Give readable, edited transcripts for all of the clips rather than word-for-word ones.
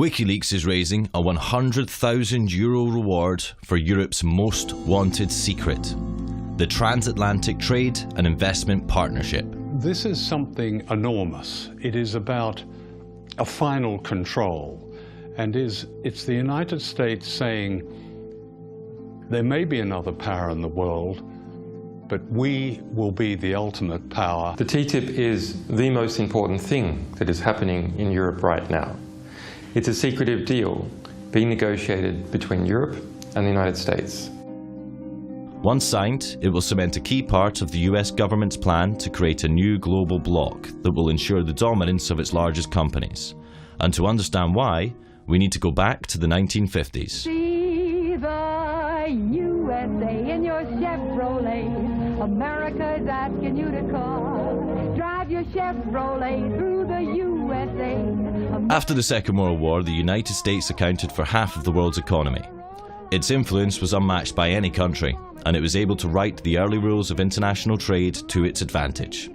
WikiLeaks is raising a €100,000 reward for Europe's most wanted secret, the Transatlantic Trade and Investment Partnership. This is something enormous. It is about a final control, and it's the United States saying there may be another power in the world, but we will be the ultimate power. The TTIP is the most important thing that is happening in Europe right now. It's a secretive deal being negotiated between Europe and the United States. Once signed, it will cement a key part of the US government's plan to create a new global bloc that will ensure the dominance of its largest companies. And to understand why, we need to go back to the 1950s. See the USA in your Chevrolet. America is asking you to call. Drive your Chevrolet through the USA. After the Second World War, the United States accounted for half of the world's economy. Its influence was unmatched by any country, and it was able to write the early rules of international trade to its advantage.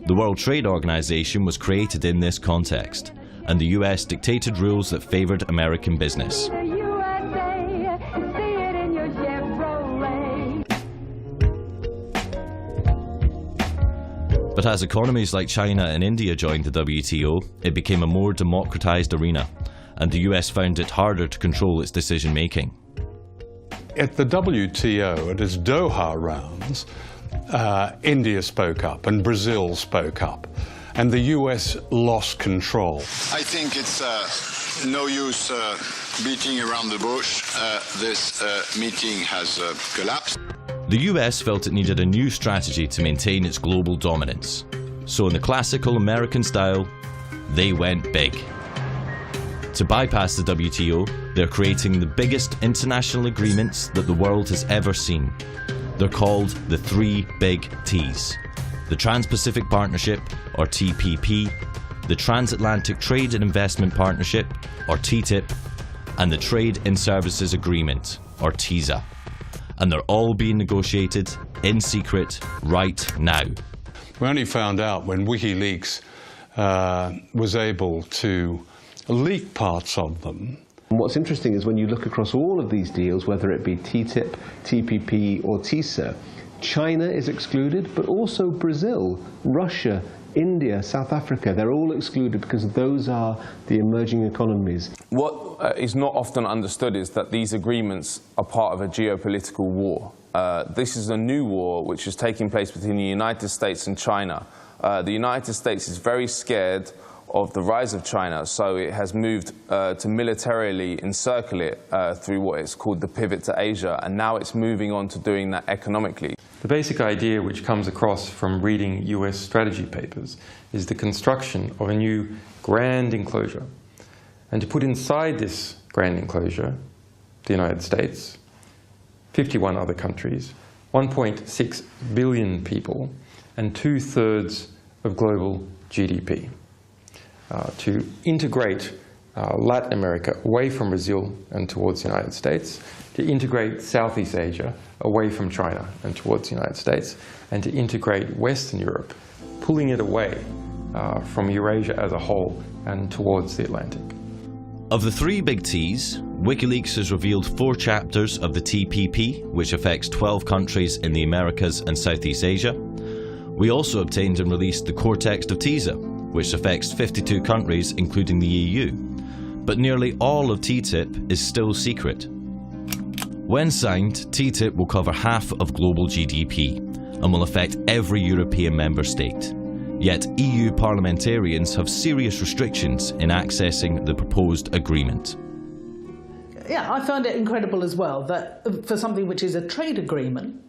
The World Trade Organization was created in this context, and the US dictated rules that favored American business. But as economies like China and India joined the WTO, it became a more democratized arena, and the US found it harder to control its decision-making. At the WTO, at its Doha rounds, India spoke up and Brazil spoke up, and the US lost control. I think it's no use beating around the bush. This meeting has collapsed. The US felt it needed a new strategy to maintain its global dominance. So in the classical American style, they went big. To bypass the WTO, they're creating the biggest international agreements that the world has ever seen. They're called the three big T's: the Trans-Pacific Partnership, or TPP, the Transatlantic Trade and Investment Partnership, or TTIP, and the Trade in Services Agreement, or TISA. And they're all being negotiated in secret right now. We only found out when WikiLeaks was able to leak parts of them. And what's interesting is when you look across all of these deals, whether it be TTIP, TPP or TISA, China is excluded, but also Brazil, Russia, India, South Africa, they're all excluded because those are the emerging economies. What is not often understood is that these agreements are part of a geopolitical war. This is a new war which is taking place between the United States and China. The United States is very scared of the rise of China, so it has moved to militarily encircle it through what is called the pivot to Asia, and now it's moving on to doing that economically. The basic idea which comes across from reading US strategy papers is the construction of a new grand enclosure. And to put inside this grand enclosure, the United States, 51 other countries, 1.6 billion people, and 2/3 of global GDP. To integrate Latin America away from Brazil and towards the United States, to integrate Southeast Asia away from China and towards the United States, and to integrate Western Europe, pulling it away from Eurasia as a whole and towards the Atlantic. Of the three big T's, WikiLeaks has revealed 4 chapters of the TPP, which affects 12 countries in the Americas and Southeast Asia. We also obtained and released the core text of TISA, which affects 52 countries, including the EU. But nearly all of TTIP is still secret. When signed, TTIP will cover half of global GDP and will affect every European member state. Yet EU parliamentarians have serious restrictions in accessing the proposed agreement. Yeah, I found it incredible as well that for something which is a trade agreement,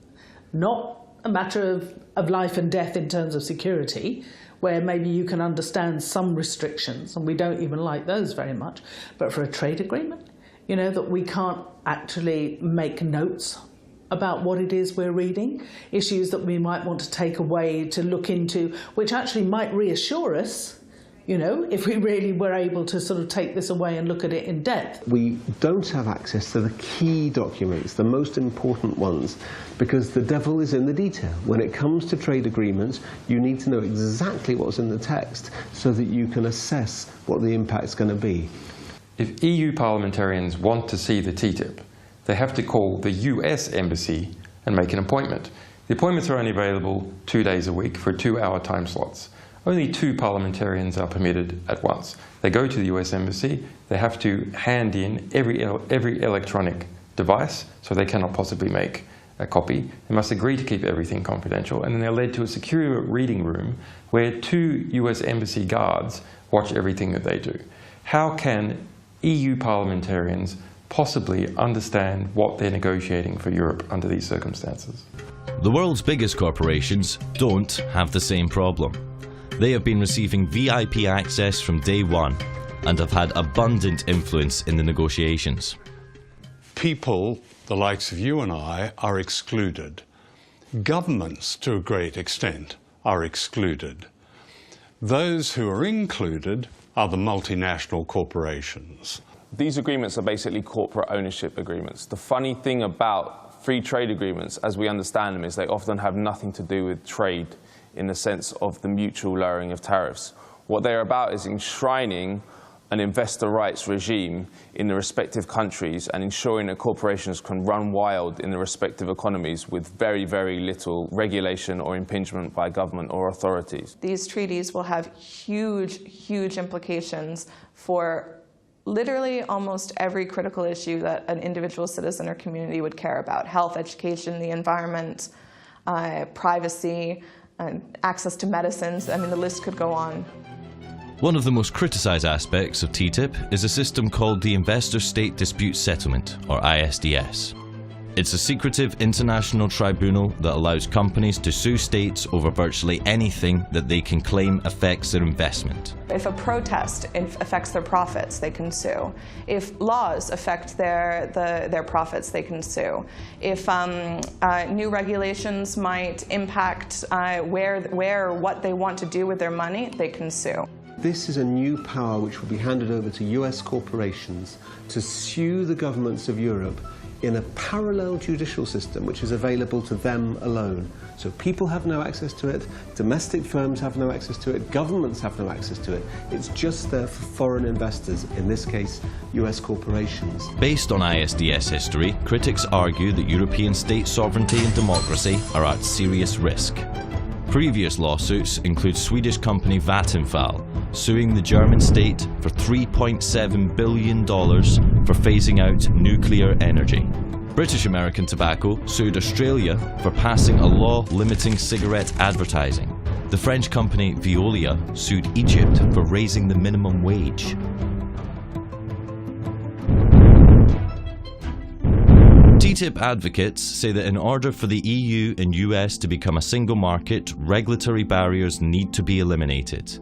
not a matter of life and death in terms of security, where maybe you can understand some restrictions, and we don't even like those very much, but for a trade agreement, you know, that we can't actually make notes about what it is we're reading, issues that we might want to take away to look into, which actually might reassure us, you know, if we really were able to sort of take this away and look at it in depth. We don't have access to the key documents, the most important ones, because the devil is in the detail. When it comes to trade agreements, you need to know exactly what's in the text so that you can assess what the impact's going to be. If EU parliamentarians want to see the TTIP, they have to call the US embassy and make an appointment. The appointments are only available 2 days a week for 2-hour time slots. Only 2 parliamentarians are permitted at once. They go to the US embassy, they have to hand in every electronic device, so they cannot possibly make a copy. They must agree to keep everything confidential, and then they're led to a secure reading room where 2 US embassy guards watch everything that they do. How can EU parliamentarians possibly understand what they're negotiating for Europe under these circumstances? The world's biggest corporations don't have the same problem. They have been receiving VIP access from day one and have had abundant influence in the negotiations. People, the likes of you and I, are excluded. Governments, to a great extent, are excluded. Those who are included are the multinational corporations. These agreements are basically corporate ownership agreements. The funny thing about free trade agreements, as we understand them, is they often have nothing to do with trade in the sense of the mutual lowering of tariffs. What they're about is enshrining an investor rights regime in the respective countries and ensuring that corporations can run wild in the respective economies with very, very little regulation or impingement by government or authorities. These treaties will have huge, huge implications for literally almost every critical issue that an individual citizen or community would care about: health, education, the environment, privacy, access to medicines. I mean, the list could go on. One of the most criticised aspects of TTIP is a system called the Investor State Dispute Settlement, or ISDS. It's a secretive international tribunal that allows companies to sue states over virtually anything that they can claim affects their investment. If a protest affects their profits, they can sue. If laws affect their profits, they can sue. If new regulations might impact where or what they want to do with their money, they can sue. This is a new power which will be handed over to US corporations to sue the governments of Europe in a parallel judicial system which is available to them alone. So people have no access to it, domestic firms have no access to it, governments have no access to it. It's just there for foreign investors, in this case, US corporations. Based on ISDS history, critics argue that European state sovereignty and democracy are at serious risk. Previous lawsuits include Swedish company Vattenfall suing the German state for $3.7 billion for phasing out nuclear energy. British American Tobacco sued Australia for passing a law limiting cigarette advertising. The French company Veolia sued Egypt for raising the minimum wage. TTIP advocates say that in order for the EU and US to become a single market, regulatory barriers need to be eliminated.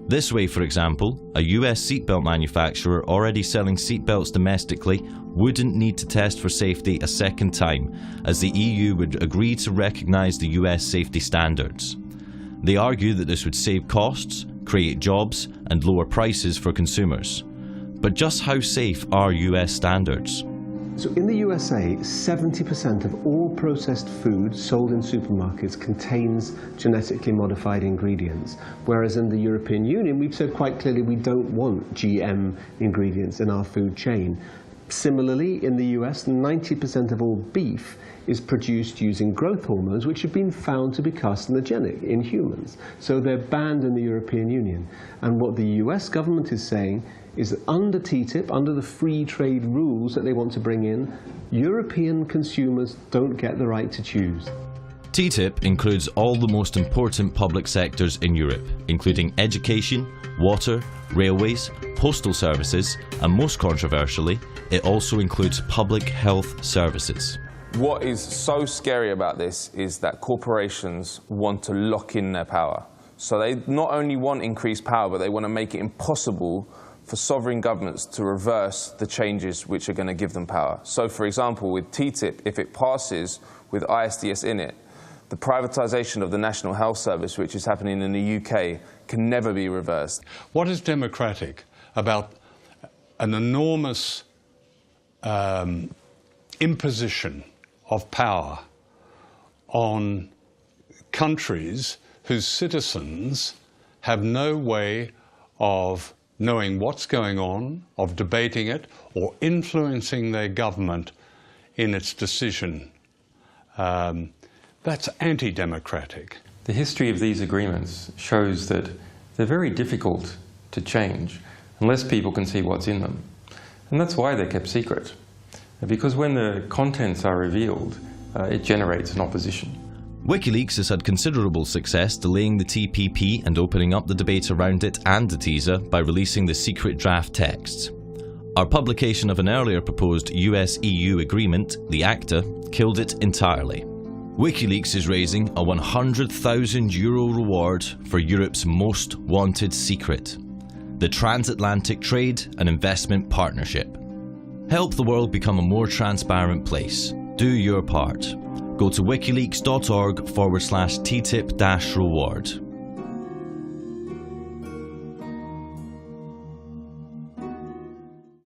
This way, for example, a US seatbelt manufacturer already selling seatbelts domestically wouldn't need to test for safety a second time, as the EU would agree to recognise the US safety standards. They argue that this would save costs, create jobs, and lower prices for consumers. But just how safe are US standards? So in the USA, 70% of all processed food sold in supermarkets contains genetically modified ingredients, whereas in the European Union, we've said quite clearly we don't want GM ingredients in our food chain. Similarly, in the US, 90% of all beef is produced using growth hormones, which have been found to be carcinogenic in humans. So they're banned in the European Union. And what the US government is saying is that under TTIP, under the free trade rules that they want to bring in, European consumers don't get the right to choose. TTIP includes all the most important public sectors in Europe, including education, water, railways, postal services, and most controversially, it also includes public health services. What is so scary about this is that corporations want to lock in their power. So they not only want increased power, but they want to make it impossible for sovereign governments to reverse the changes which are going to give them power. So, for example, with TTIP, if it passes with ISDS in it, the privatisation of the National Health Service, which is happening in the UK, can never be reversed. What is democratic about an enormous imposition of power on countries whose citizens have no way of knowing what's going on, of debating it, or influencing their government in its decision. That's anti-democratic. The history of these agreements shows that they're very difficult to change unless people can see what's in them. And that's why they're kept secret. Because when the contents are revealed, it generates an opposition. WikiLeaks has had considerable success delaying the TPP and opening up the debate around it and the TISA by releasing the secret draft texts. Our publication of an earlier proposed US-EU agreement, the ACTA, killed it entirely. WikiLeaks is raising a €100,000 reward for Europe's most wanted secret, the Transatlantic Trade and Investment Partnership. Help the world become a more transparent place. Do your part. Go to wikileaks.org/TTIP-reward.